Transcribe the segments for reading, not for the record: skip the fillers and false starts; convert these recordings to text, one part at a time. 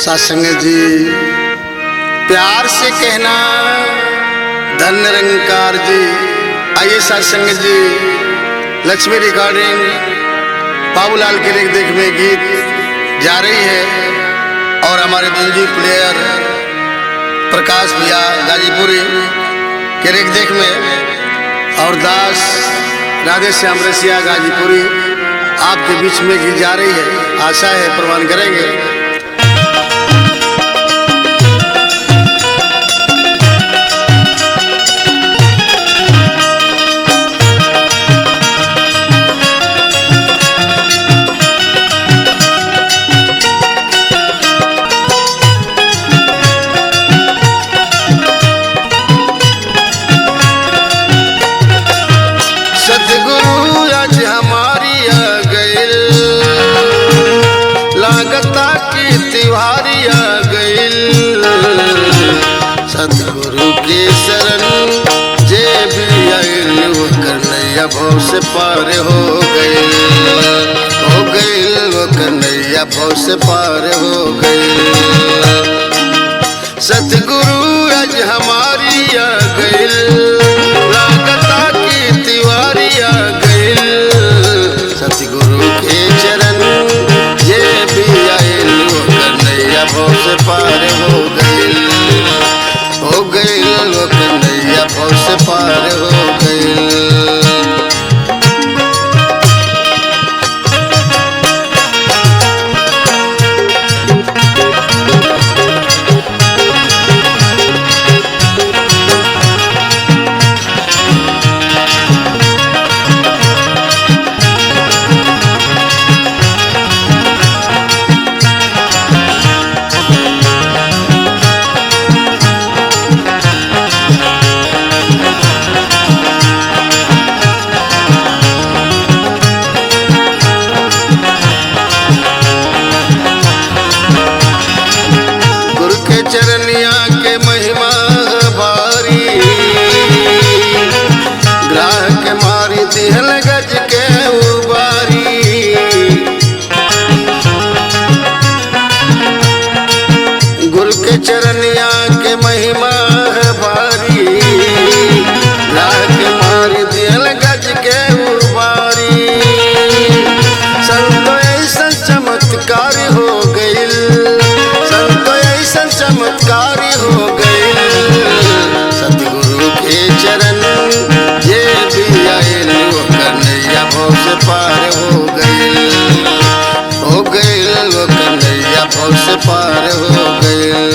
सत्संग जी प्यार से कहना धन निरंकार जी। आइए सत्संग जी लक्ष्मी रिकॉर्डिंग बाबूलाल के रेख देख में गीत जा रही है और हमारे म्यूजिक प्लेयर प्रकाश भैया गाजीपुरी के रेख देख में और दास राधे श्याम रसिया गाजीपुरी आपके बीच में गीत जा रही है। आशा है प्रमाण करेंगे। सतगुरु आज हमारी आ गइल, लागता की तिवारी आ गइल। सतगुरु के शरण जे भी आइल वो कन्हैया भव से पार हो गइल, वो कन्हैया भव से पार हो गइल। सतगुरु आज हमारी आ गइल, लागता की तिवारी आ गइल। सतगुरु के चरण जे भी आइल वो कन्हैया भव से पार हो गइल, वो कन्हैया भव से पार हो गइल। चरनिया के महिमा भारी, ग्राह के मारी दिहल गज के उबारी। गुरु के चरनिया के महिमा भारी, ग्राह के मारी दिहल गज के उबारी। संतो ऐसा चमत्कार हो गइल, चमत्कारी हो गइल। सतगुरु के चरण जे भी आइल वो कन्हैया भव से पार हो गइल, वो कन्हैया भव से पार हो गइल।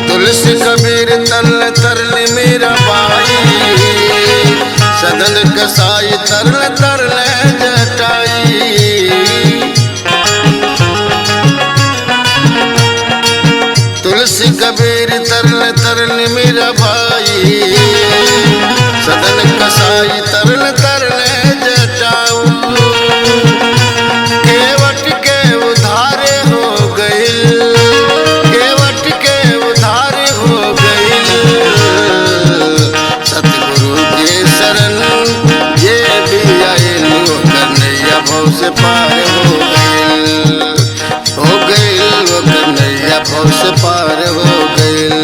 तुलसी कबीर तरल तरल मेरा भाई, सदन कसाई तरल तरल जटाई। तुलसी कबीर तरल तरल मेरा भाई, सदन कसाई तरल तरल जटाऊ। केवट के उधारे हो गइल, केवट के उधारे हो गइल। सतगुरु के शरण जे भी आइल वो कन्हैया भव से पार हो गइल, वो कन्हैया भव से पार हो गइल।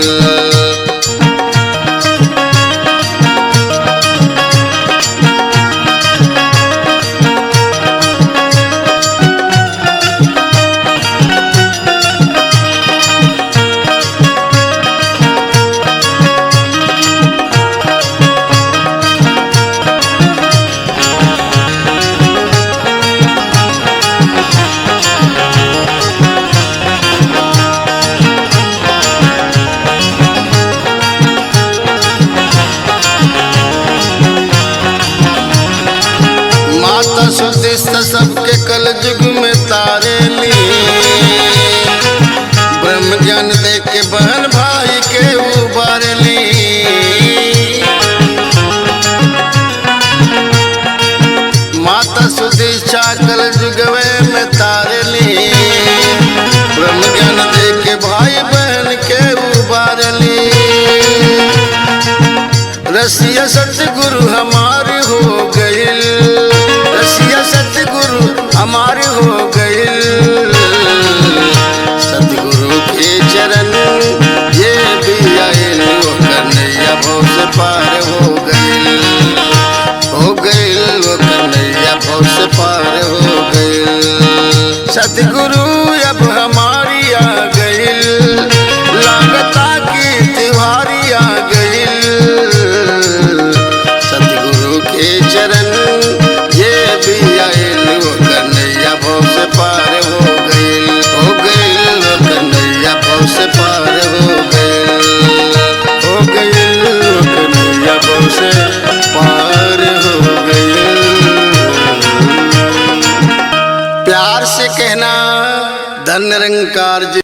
धन निरंकार जी।